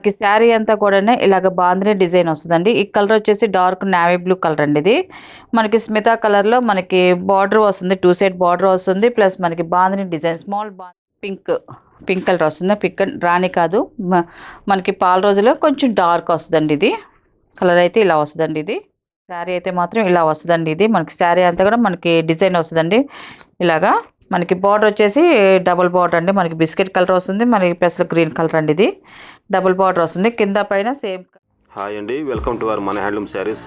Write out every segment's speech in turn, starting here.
మనకి శారీ అంతా కూడా ఇలాగ బాందిని డిజైన్ వస్తుందండి. ఈ కలర్ వచ్చేసి డార్క్ నేవీ బ్లూ కలర్ అండి. ఇది మనకి స్మితా కలర్లో మనకి బార్డర్ వస్తుంది, 2 సైడ్ బార్డర్ వస్తుంది. ప్లస్ మనకి bandhani design small pink pink colour వస్తుంది. పింక్ రాణి కాదు, మనకి పాల రోజులో కొంచెం డార్క్ వస్తుందండి. ఇది కలర్ అయితే ఇలా వస్తుందండి. ఇది శారీ అయితే మాత్రం ఇలా వస్తుందండి. ఇది మనకి శారీ అంతా కూడా మనకి డిజైన్ వస్తుందండి. ఇలాగా మనకి బార్డర్ వచ్చేసి డబుల్ బార్డర్ అండి. మనకి బిస్కెట్ కలర్ వస్తుంది, మనకి పెసలు గ్రీన్ కలర్ అండి. ఇది డబుల్ బార్డర్ వస్తుంది, కింద పైన సేమ్. హాయ్ అండి, వెల్కమ్ టు అవర్ మన హ్యాండ్లూమ్ శారీస్.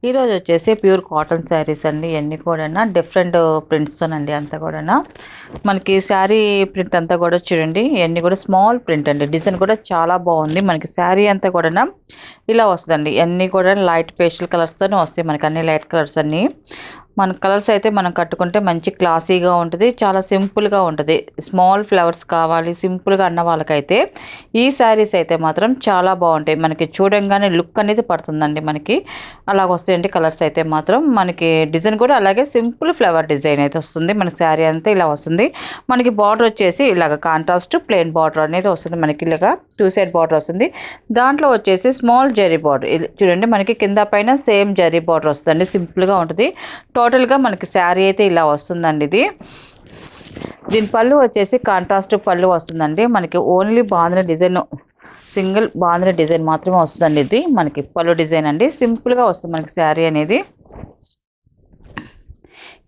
ఈరోజు వచ్చేసి ప్యూర్ కాటన్ శారీస్ అండి. ఇవన్నీ కూడా డిఫరెంట్ ప్రింట్స్తోనండి. అంతా కూడా మనకి శారీ ప్రింట్ అంతా కూడా చూడండి, ఇవన్నీ కూడా స్మాల్ ప్రింట్ అండి. డిజైన్ కూడా చాలా బాగుంది. మనకి శారీ అంతా కూడా ఇలా వస్తుందండి. ఇవన్నీ కూడా లైట్ పేస్టల్ కలర్స్తోనే వస్తాయి మనకి, అన్ని లైట్ కలర్స్ అన్నీ. మన కలర్స్ అయితే మనం కట్టుకుంటే మంచి క్లాసీగా ఉంటుంది, చాలా సింపుల్గా ఉంటుంది. స్మాల్ ఫ్లవర్స్ కావాలి సింపుల్గా అన్న వాళ్ళకైతే ఈ శారీస్ అయితే మాత్రం చాలా బాగుంటాయి. మనకి చూడంగానే లుక్ అనేది పడుతుందండి. మనకి అలాగ వస్తాయండి కలర్స్ అయితే మాత్రం. మనకి డిజైన్ కూడా అలాగే సింపుల్ ఫ్లవర్ డిజైన్ అయితే వస్తుంది. మన శారీ అంతా ఇలా వస్తుంది. మనకి బార్డర్ వచ్చేసి ఇలాగ కాంట్రాస్ట్ ప్లెయిన్ బార్డర్ అనేది వస్తుంది. మనకి ఇలాగా 2 సైడ్ బార్డర్ వస్తుంది. దాంట్లో వచ్చేసి స్మాల్ జరీ బార్డర్ చూడండి, మనకి కింద పైన సేమ్ జరీ బార్డర్ వస్తుందండి. సింపుల్గా ఉంటుంది. టోటల్గా మనకి శారీ అయితే ఇలా వస్తుందండి. ఇది దీని పళ్ళు వచ్చేసి కాంట్రాస్ట్ పళ్ళు వస్తుందండి. మనకి only bandhani design, single bandhani design మాత్రమే వస్తుందండి. ఇది మనకి పళ్ళు డిజైన్ అండి. సింపుల్గా వస్తుంది మనకి శారీ అనేది.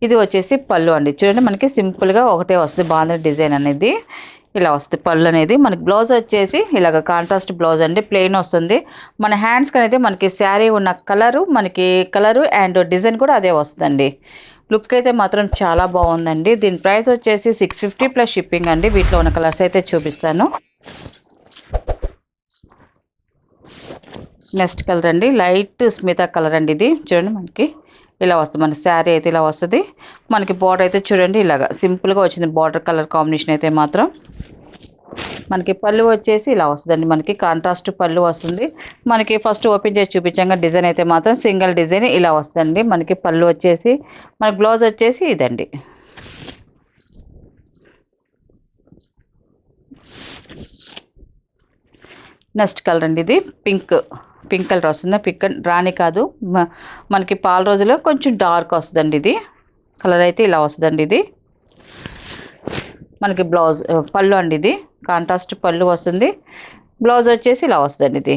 ఇది వచ్చేసి పళ్ళు అండి. చూడండి, మనకి సింపుల్గా ఒకటే వస్తుంది బాందిని డిజైన్ అనేది. ఇలా వస్తుంది పళ్ళు అనేది. మనకి బ్లౌజ్ వచ్చేసి ఇలాగ కాంట్రాస్ట్ బ్లౌజ్ అండి, ప్లెయిన్ వస్తుంది. మన హ్యాండ్స్కి అనేది మనకి శారీ ఉన్న కలరు అండ్ డిజైన్ కూడా అదే వస్తుందండి. లుక్ అయితే మాత్రం చాలా బాగుందండి. దీని ప్రైస్ వచ్చేసి 650 ప్లస్ షిప్పింగ్ అండి. వీటిలో ఉన్న కలర్స్ అయితే చూపిస్తాను. నెక్స్ట్ కలర్ అండి, లైట్ స్మితా కలర్ అండి. ఇది చూడండి, మనకి ఇలా వస్తుంది. మన శారీ అయితే ఇలా వస్తుంది. మనకి బార్డర్ అయితే చూడండి ఇలాగా సింపుల్గా వచ్చింది. బార్డర్ కలర్ కాంబినేషన్ అయితే మాత్రం మనకి పళ్ళు వచ్చేసి ఇలా వస్తుందండి. మనకి కాంట్రాస్ట్ పళ్ళు వస్తుంది. మనకి ఫస్ట్ ఓపెన్ చేసి చూపించాక డిజైన్ అయితే మాత్రం సింగిల్ డిజైన్ ఇలా వస్తుందండి. మనకి పళ్ళు వచ్చేసి, మనకి బ్లౌజ్ వచ్చేసి ఇదండి. నెక్స్ట్ కలర్ అండి, ఇది పింక్ కలర్ వస్తుంది. పింక్ రాణి కాదు, మనకి పాల రోజులో కొంచెం డార్క్ వస్తుందండి. ఇది కలర్ అయితే ఇలా వస్తుందండి. ఇది మనకి బ్లౌజ్ పళ్ళు అండి. ఇది కాంట్రాస్ట్ పళ్ళు వస్తుంది. బ్లౌజ్ వచ్చేసి ఇలా వస్తుందండి. ఇది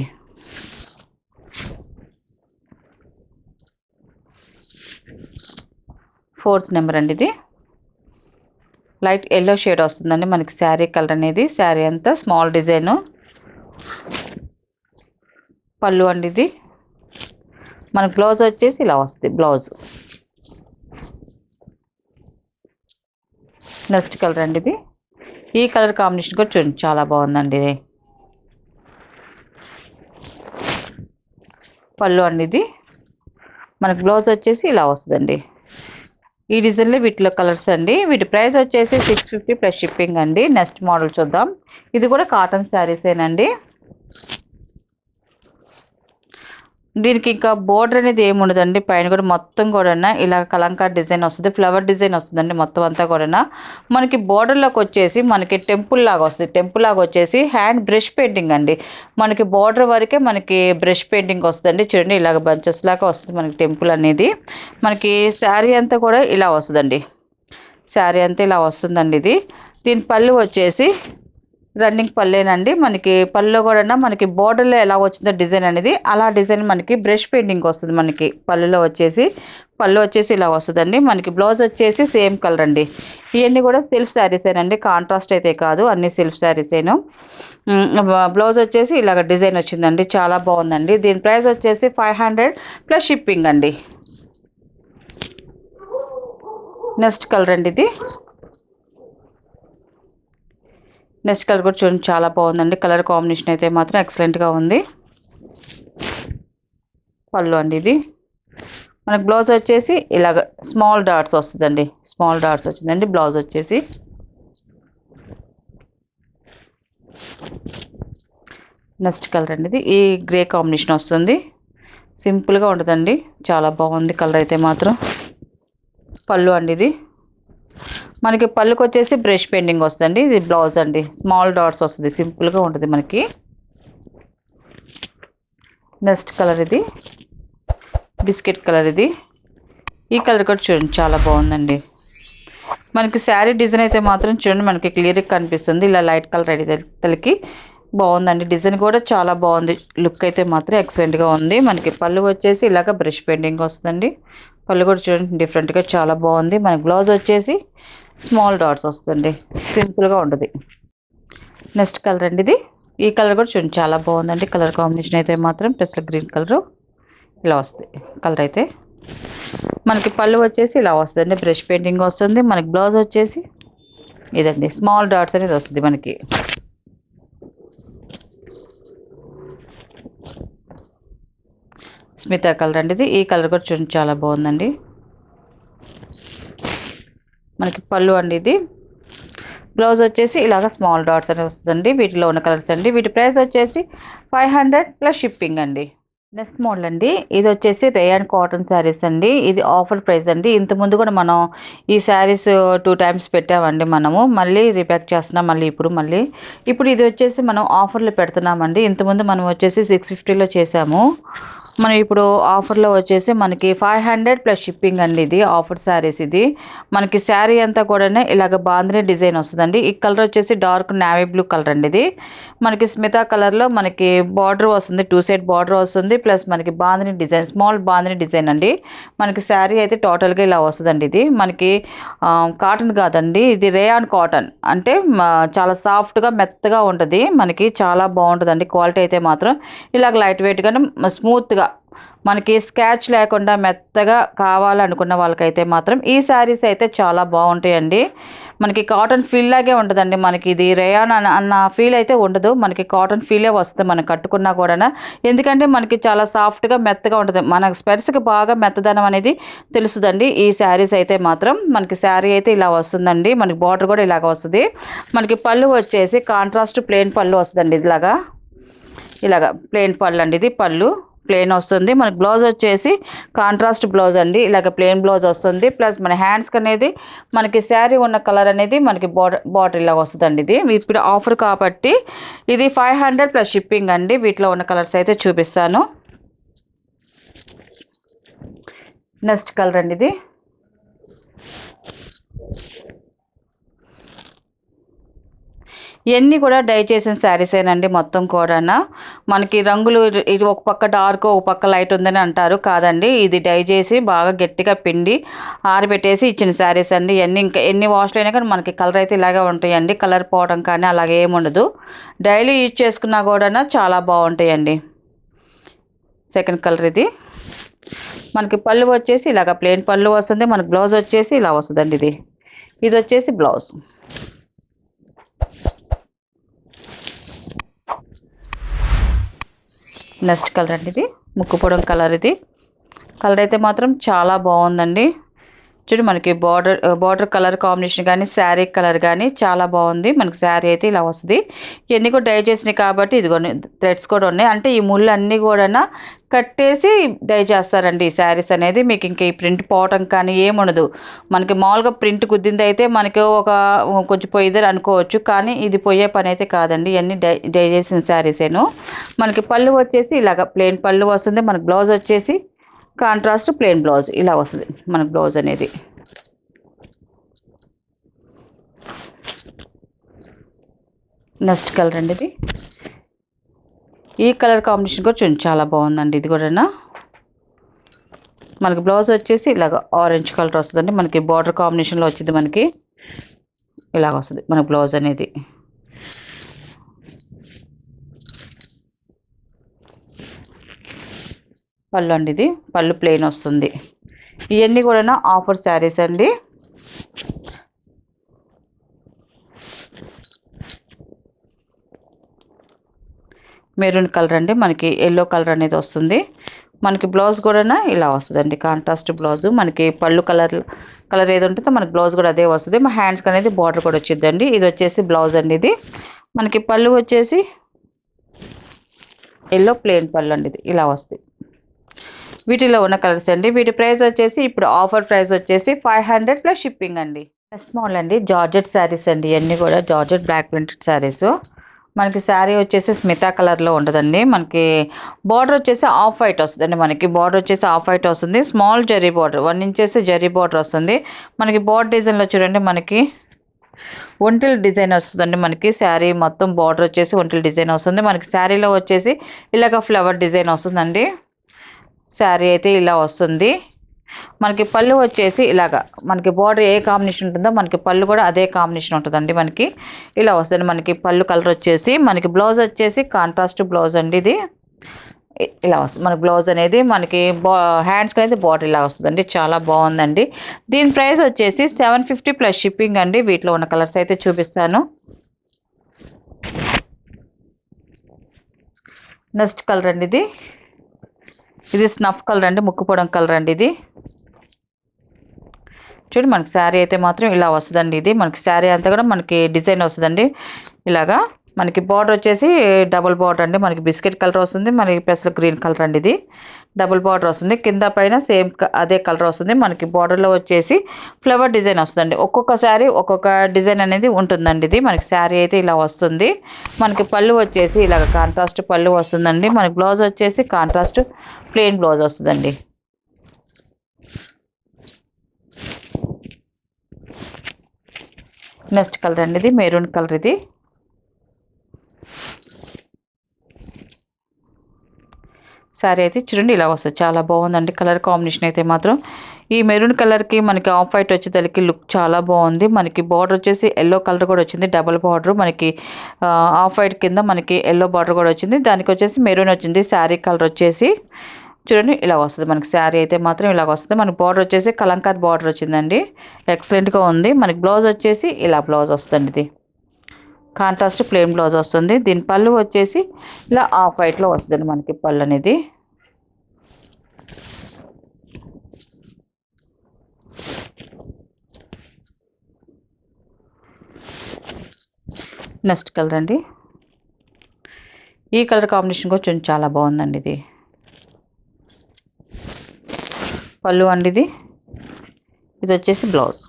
4th నెంబర్ అండి. ఇది లైట్ ఎల్లో షేడ్ వస్తుందండి మనకి శారీ కలర్ అనేది. శారీ అంతా స్మాల్ డిజైను, పళ్ళు అండి. ఇది మన బ్లౌజ్ వచ్చేసి ఇలా వస్తుంది బ్లౌజ్. నెక్స్ట్ కలర్ అండి, ఇది ఈ కలర్ కాంబినేషన్ కూడా చూడండి చాలా బాగుందండి. ఇది పళ్ళు అండి. ఇది మనకి బ్లౌజ్ వచ్చేసి ఇలా వస్తుందండి. ఈ డిజైన్లో వీటిలో కలర్స్ అండి. వీటి ప్రైస్ వచ్చేసి 650 ప్లస్ షిప్పింగ్ అండి. నెక్స్ట్ మోడల్ చూద్దాం. ఇది కూడా కాటన్ శారీసేనండి. దీనికి ఇంకా బోర్డర్ అనేది ఏముండదండి. పైన కూడా మొత్తం కూడా ఇలా కలంకార్ డిజైన్ వస్తుంది, ఫ్లవర్ డిజైన్ వస్తుందండి. మొత్తం అంతా కూడా మనకి బోర్డర్లోకి వచ్చేసి మనకి టెంపుల్ లాగా వస్తుంది. టెంపుల్ లాగా వచ్చేసి హ్యాండ్ బ్రష్ పెయింటింగ్ అండి. మనకి బోర్డర్ వరకే మనకి బ్రష్ పెయింటింగ్ వస్తుందండి. చూడండి, ఇలాగ బంచెస్ లాగా వస్తుంది మనకి టెంపుల్ అనేది. మనకి శారీ అంతా కూడా ఇలా వస్తుందండి. శారీ అంతా ఇలా వస్తుందండి. ఇది దీని పళ్ళు వచ్చేసి రన్నింగ్ పళ్ళేనండి. మనకి పళ్ళులో కూడా మనకి బోర్డర్లో ఎలా వచ్చిందో డిజైన్ అనేది అలా డిజైన్ మనకి బ్రష్ పెయింటింగ్ వస్తుంది. మనకి పళ్ళులో వచ్చేసి పళ్ళు వచ్చేసి ఇలా వస్తుందండి. మనకి బ్లౌజ్ వచ్చేసి సేమ్ కలర్ అండి. ఇవన్నీ కూడా సెల్ఫ్ శారీసేనండి, కాంట్రాస్ట్ అయితే కాదు, అన్ని సెల్ఫ్ శారీసేను. బ్లౌజ్ వచ్చేసి ఇలాగ డిజైన్ వచ్చిందండి. చాలా బాగుందండి. దీని ప్రైస్ వచ్చేసి 500 ప్లస్ షిప్పింగ్ అండి. నెక్స్ట్ కలర్ అండి, ఇది నెక్స్ట్ కలర్ కూడా చూడండి చాలా బాగుందండి. కలర్ కాంబినేషన్ అయితే మాత్రం ఎక్సలెంట్గా ఉంది. పళ్ళు అండి. ఇది మనకు బ్లౌజ్ వచ్చేసి ఇలాగ స్మాల్ డాట్స్ వస్తుందండి. స్మాల్ డాట్స్ వచ్చిందండి బ్లౌజ్ వచ్చేసి. నెక్స్ట్ కలర్ అండి, ఇది ఈ గ్రే కాంబినేషన్ వస్తుంది. సింపుల్గా ఉంటుందండి, చాలా బాగుంది కలర్ అయితే మాత్రం. పళ్ళు అండి ఇది. మనకి పళ్ళుకి వచ్చేసి బ్రష్ పెయింటింగ్ వస్తుంది. ఇది బ్లౌజ్ అండి, స్మాల్ డాట్స్ వస్తుంది, సింపుల్గా ఉంటుంది మనకి. నెక్స్ట్ కలర్ ఇది బిస్కెట్ కలర్. ఇది ఈ కలర్ కూడా చూడండి చాలా బాగుందండి. మనకి శారీ డిజైన్ అయితే మాత్రం చూడండి మనకి క్లియర్గా కనిపిస్తుంది. ఇలా లైట్ కలర్ అయితే తలకి బాగుందండి. డిజైన్ కూడా చాలా బాగుంది. లుక్ అయితే మాత్రం ఎక్సలెంట్గా ఉంది. మనకి పళ్ళు వచ్చేసి ఇలాగ బ్రష్ పెయింటింగ్ వస్తుందండి. పళ్ళు కూడా చూడండి డిఫరెంట్గా చాలా బాగుంది. మనకి బ్లౌజ్ వచ్చేసి స్మాల్ డాట్స్ వస్తుంది, సింపుల్గా ఉంటుంది. నెక్స్ట్ కలర్ అండి ఇది. ఈ కలర్ కూడా చూడండి చాలా బాగుందండి. కలర్ కాంబినేషన్ అయితే మాత్రం ప్లస్ గ్రీన్ కలర్ ఇలా వస్తుంది. కలర్ అయితే మనకి పళ్ళు వచ్చేసి ఇలా వస్తుంది, బ్రష్ పెయింటింగ్ వస్తుంది. మనకి బ్లౌజ్ వచ్చేసి ఇదండి, స్మాల్ డాట్స్ అనేది వస్తుంది మనకి. స్మితా కలర్ అండి ఇది. ఈ కలర్ కూడా చూడండి చాలా బాగుందండి. మనకి పళ్ళు అండి ఇది. బ్లౌజ్ వచ్చేసి ఇలాగ స్మాల్ డాట్స్ అనేవి వస్తుందండి. వీటిలో ఉన్న కలర్స్ అండి. వీటి ప్రైస్ వచ్చేసి 500 ప్లస్ షిప్పింగ్ అండి. నెక్స్ట్ మోడల్ అండి. ఇది వచ్చేసి రేయాన్ కాటన్ శారీస్ అండి. ఇది ఆఫర్ ప్రైస్ అండి. ఇంతకుముందు కూడా మనం ఈ శారీస్ 2 టైమ్స్ పెట్టామండి. మనము మళ్ళీ రీప్యాక్ చేస్తున్నాం. ఇప్పుడు ఇది వచ్చేసి మనం ఆఫర్లో పెడుతున్నామండి. ఇంతకుముందు మనం వచ్చేసి 650లో చేసాము. మనం ఇప్పుడు ఆఫర్లో వచ్చేసి మనకి 500 ప్లస్ షిప్పింగ్ అండి. ఇది ఆఫర్ శారీస్. ఇది మనకి శారీ అంతా కూడా ఇలాగ బాందిని డిజైన్ వస్తుందండి. ఈ కలర్ వచ్చేసి డార్క్ నావీ బ్లూ కలర్ అండి. ఇది మనకి స్మితా కలర్లో మనకి బార్డర్ వస్తుంది, 2 సైడ్ బార్డర్ వస్తుంది. ప్లస్ మనకి bandhani design, small bandhani design అండి. మనకి శారీ అయితే టోటల్గా ఇలా వస్తుందండి. ఇది మనకి కాటన్ కాదండి, ఇది రేయాన్ కాటన్. అంటే చాలా సాఫ్ట్గా మెత్తగా ఉంటుంది. మనకి చాలా బాగుంటుందండి. క్వాలిటీ అయితే మాత్రం ఇలాగ లైట్ వెయిట్గానే స్మూత్గా మనకి స్కాచ్ లేకుండా మెత్తగా కావాలనుకున్న వాళ్ళకైతే మాత్రం ఈ శారీస్ అయితే చాలా బాగుంటాయండి. మనకి కాటన్ ఫీల్ లాగే ఉంటుందండి. మనకి ఇది రేయాన్ అన్న ఫీల్ అయితే ఉండదు. మనకి కాటన్ ఫీలే వస్తుంది మనం కట్టుకున్నా కూడా. ఎందుకంటే మనకి చాలా సాఫ్ట్గా మెత్తగా ఉంటుంది. మన స్పెర్స్కి బాగా మెత్తదనం అనేది తెలుస్తుందండి ఈ శారీస్ అయితే మాత్రం. మనకి శారీ అయితే ఇలా వస్తుందండి. మనకి బార్డర్ కూడా ఇలాగ వస్తుంది. మనకి పళ్ళు వచ్చేసి కాంట్రాస్ట్ ప్లెయిన్ పళ్ళు వస్తుందండి. ఇలాగా ప్లెయిన్ పళ్ళు అండి. ఇది పళ్ళు ప్లెయిన్ వస్తుంది. మనకి బ్లౌజ్ వచ్చేసి కాంట్రాస్ట్ బ్లౌజ్ అండి. ఇలాగ ప్లెయిన్ బ్లౌజ్ వస్తుంది. ప్లస్ మన హ్యాండ్స్కి అనేది మనకి శారీ ఉన్న కలర్ అనేది మనకి బార్డర్ ఇలా వస్తుందండి. ఇది ఇప్పుడు ఆఫర్ కాబట్టి ఇది 500 ప్లస్ షిప్పింగ్ అండి. వీటిలో ఉన్న కలర్స్ అయితే చూపిస్తాను. నెక్స్ట్ కలర్ అండి ఇది. ఇవన్నీ కూడా డై చేసిన శారీసేనండి మొత్తం కూడా. మనకి రంగులు ఇది ఒక పక్క డార్క్ ఒక పక్క లైట్ ఉందని అంటారు, కాదండి. ఇది డై చేసి బాగా గట్టిగా పిండి ఆరబెట్టేసి ఇచ్చిన శారీస్ అండి. ఇవన్నీ ఇంకా ఎన్ని వాష్లు అయినా కానీ మనకి కలర్ అయితే ఇలాగే ఉంటాయండి. కలర్ పోవడం కానీ అలాగే ఏముండదు. డైలీ యూజ్ చేసుకున్నా కూడా చాలా బాగుంటాయండి. సెకండ్ కలర్ ఇది. మనకి పళ్ళు వచ్చేసి ఇలాగ ప్లెయిన్ పళ్ళు వస్తుంది. మనకి బ్లౌజ్ వచ్చేసి ఇలా వస్తుందండి. ఇది వచ్చేసి బ్లౌజ్. నెక్స్ట్ కలర్ అండి ఇది. ముక్కు పొడం కలర్. ఇది కలర్ అయితే మాత్రం చాలా బాగుందండి. చూడు మనకి బార్డర్ కలర్ కాంబినేషన్ కానీ శారీ కలర్ కానీ చాలా బాగుంది. మనకి శారీ అయితే ఇలా వస్తుంది. ఇవన్నీ కూడా డై చేసినాయి కాబట్టి ఇదిగో థ్రెడ్స్ కూడా ఉన్నాయి. అంటే ఈ ముళ్ళు అన్నీ కూడా కట్టేసి డై చేస్తారండి ఈ శారీస్ అనేది. మీకు ఇంక ఈ ప్రింట్ పోవటం కానీ ఏముండదు. మనకి మామూలుగా ప్రింట్ కుద్దింది అయితే మనకి కొంచెం పోయిదని అనుకోవచ్చు, కానీ ఇది పోయే పని అయితే కాదండి. ఇవన్నీ డై చేసిన శారీసేను. మనకి పళ్ళు వచ్చేసి ఇలాగ ప్లెయిన్ పళ్ళు వస్తుంది. మనకి బ్లౌజ్ వచ్చేసి కాంట్రాస్ట్ ప్లెయిన్ బ్లౌజ్ ఇలా వస్తుంది మనకు బ్లౌజ్ అనేది. నెక్స్ట్ కలర్ అండి ఇది. ఈ కలర్ కాంబినేషన్ కూడా చూడండి చాలా బాగుందండి. ఇది కూడా మనకి బ్లౌజ్ వచ్చేసి ఇలాగ ఆరెంజ్ కలర్ వస్తుందండి. మనకి బార్డర్ కాంబినేషన్లో వచ్చింది. మనకి ఇలాగ వస్తుంది మన బ్లౌజ్ అనేది. పళ్ళు అండి ఇది. పళ్ళు ప్లెయిన్ వస్తుంది. ఇవన్నీ కూడా ఆఫర్ శారీస్ అండి. మెరూన్ కలర్ అండి. మనకి ఎల్లో కలర్ అనేది వస్తుంది. మనకి బ్లౌజ్ కూడా ఇలా వస్తుందండి, కాంట్రాస్ట్ బ్లౌజ్. మనకి పళ్ళు కలర్ ఏది ఉంటుందో మనకి బ్లౌజ్ కూడా అదే వస్తుంది. మా హ్యాండ్స్కి అనేది బార్డర్ కూడా వచ్చిందండి. ఇది వచ్చేసి బ్లౌజ్ అండి. ఇది మనకి పళ్ళు వచ్చేసి ఎల్లో ప్లెయిన్ పళ్ళు అండి. ఇది ఇలా వస్తుంది. వీటిలో ఉన్న కలర్స్ అండి. వీటి ప్రైస్ వచ్చేసి ఇప్పుడు ఆఫర్ ప్రైస్ వచ్చేసి 500 ప్లస్ షిప్పింగ్ అండి. నెక్స్ట్ మోడల్ అండి జార్జెట్ శారీస్ అండి. ఇవన్నీ కూడా జార్జెట్ బ్లాక్ ప్రింటెడ్ శారీస్. మనకి శారీ వచ్చేసి స్మితా కలర్లో ఉంటుందండి. మనకి బార్డర్ వచ్చేసి ఆఫ్ వైట్ వస్తుందండి. మనకి బార్డర్ వచ్చేసి ఆఫ్ వైట్ వస్తుంది. Small zari border 1 inches zari border వస్తుంది. మనకి బార్డర్ డిజైన్లో చూడండి మనకి ఒంటిల్ డిజైన్ వస్తుందండి. మనకి శారీ మొత్తం బార్డర్ వచ్చేసి ఒంటిల్ డిజైన్ వస్తుంది. మనకి శారీలో వచ్చేసి ఇలాగ ఫ్లవర్ డిజైన్ వస్తుందండి. శారీ అయితే ఇలా వస్తుంది. మనకి పళ్ళు వచ్చేసి ఇలాగా మనకి బార్డర్ ఏ కాంబినేషన్ ఉంటుందో మనకి పళ్ళు కూడా అదే కాంబినేషన్ ఉంటుందండి. మనకి ఇలా వస్తుంది. మనకి పళ్ళు కలర్ వచ్చేసి మనకి బ్లౌజ్ వచ్చేసి కాంట్రాస్ట్ బ్లౌజ్ అండి. ఇది ఇలా వస్తుంది. మన బ్లౌజ్ అనేది మనకి హ్యాండ్స్కి అయితే బార్డర్ ఇలా వస్తుందండి. చాలా బాగుందండి. దీని ప్రైస్ వచ్చేసి 750 ప్లస్ షిప్పింగ్ అండి. వీటిలో ఉన్న కలర్స్ అయితే చూపిస్తాను. నెక్స్ట్ కలర్ అండి ఇది స్నఫ్ కలర్ అండి. ముక్కుపొడం కలర్ అండి. ఇది చూడండి మనకి శారీ అయితే మాత్రం ఇలా వస్తుందండి. ఇది మనకి శారీ అంతా కూడా మనకి డిజైన్ వస్తుందండి. ఇలాగా మనకి బార్డర్ వచ్చేసి డబుల్ బార్డర్ అండి. మనకి బిస్కెట్ కలర్ వస్తుంది. మనకి పెసలు గ్రీన్ కలర్ అండి. ఇది డబుల్ బార్డర్ వస్తుంది. కింద పైన సేమ్ అదే కలర్ వస్తుంది. మనకి బార్డర్లో వచ్చేసి ఫ్లవర్ డిజైన్ వస్తుందండి. ఒక్కొక్క శారీ ఒక్కొక్క డిజైన్ అనేది ఉంటుందండి. ఇది మనకి శారీ అయితే ఇలా వస్తుంది. మనకి పళ్ళు వచ్చేసి ఇలాగ కాంట్రాస్ట్ పళ్ళు వస్తుందండి. మనకి బ్లౌజ్ వచ్చేసి కాంట్రాస్ట్ ప్లెయిన్ బ్లౌజ్ వస్తుందండి. నెక్స్ట్ కలర్ అండి ఇది మెరూన్ కలర్. ఇది శారీ అయితే చూడండి ఇలా వస్తుంది. చాలా బాగుందండి. కలర్ కాంబినేషన్ అయితే మాత్రం ఈ మెరూన్ కలర్కి మనకి ఆఫ్ వైట్ వచ్చేసరికి లుక్ చాలా బాగుంది. మనకి బార్డర్ వచ్చేసి ఎల్లో కలర్ కూడా వచ్చింది. డబుల్ బార్డర్ మనకి ఆఫ్ వైట్ కింద మనకి ఎల్లో బార్డర్ కూడా వచ్చింది. దానికి వచ్చేసి మెరూన్ వచ్చింది. శారీ కలర్ వచ్చేసి చూడండి ఇలా వస్తుంది. మనకి శారీ అయితే మాత్రం ఇలాగ వస్తుంది. మనకి బార్డర్ వచ్చేసి కలంకార్ బార్డర్ వచ్చిందండి. ఎక్సలెంట్గా ఉంది. మనకి బ్లౌజ్ వచ్చేసి ఇలా బ్లౌజ్ వస్తుంది. ఇది కాంట్రాస్ట్ ప్లెయిన్ బ్లౌజ్ వస్తుంది. దీని పళ్ళు వచ్చేసి ఇలా ఆఫ్ వైట్లో వస్తుందండి. మనకి పళ్ళు అనేది నెక్స్ట్ కలర్ అండి. ఈ కలర్ కాంబినేషన్ కూడా చాలా బాగుందండి. ఇది పళ్ళు అండి. ఇది వచ్చేసి బ్లౌజ్.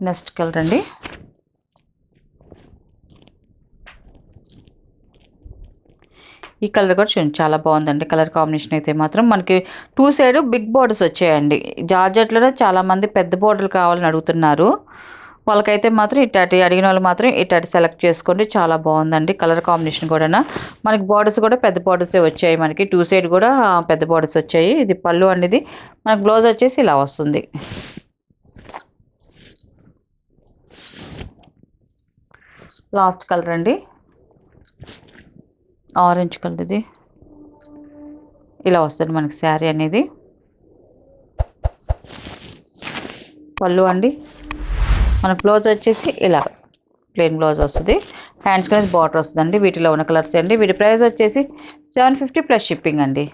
నెక్స్ట్ కలర్ అండి. ఈ కలర్ కూడా చూడండి చాలా బాగుందండి. కలర్ కాంబినేషన్ అయితే మాత్రం మనకి 2 సైడ్ బిగ్ బోర్డర్స్ వచ్చాయండి. జార్జెట్లో చాలామంది పెద్ద బోర్డర్లు కావాలని అడుగుతున్నారు. వాళ్ళకైతే మాత్రం ఇట్లాంటి అడిగిన వాళ్ళు మాత్రం ఇట్లాంటి సెలెక్ట్ చేసుకోండి. చాలా బాగుందండి. కలర్ కాంబినేషన్ కూడా మనకి బార్డర్స్ కూడా పెద్ద బార్డర్సే వచ్చాయి. మనకి 2 సైడ్ కూడా పెద్ద బార్డర్స్ వచ్చాయి. ఇది పళ్ళు అనేది మనకి బ్లౌజ్ వచ్చేసి ఇలా వస్తుంది. లాస్ట్ కలర్ అండి ఆరెంజ్ కలర్. ఇది ఇలా వస్తుంది మనకి శారీ అనేది. పళ్ళు అండి మన బ్లౌజ్ వచ్చేసి ఇలా ప్లెయిన్ బ్లౌజ్ వస్తుంది. హ్యాండ్స్కి అనేది బార్డర్ వస్తుందండి. వీటిలో ఉన్న కలర్స్ అండి. వీటి ప్రైస్ వచ్చేసి 750 ప్లస్ షిప్పింగ్ అండి.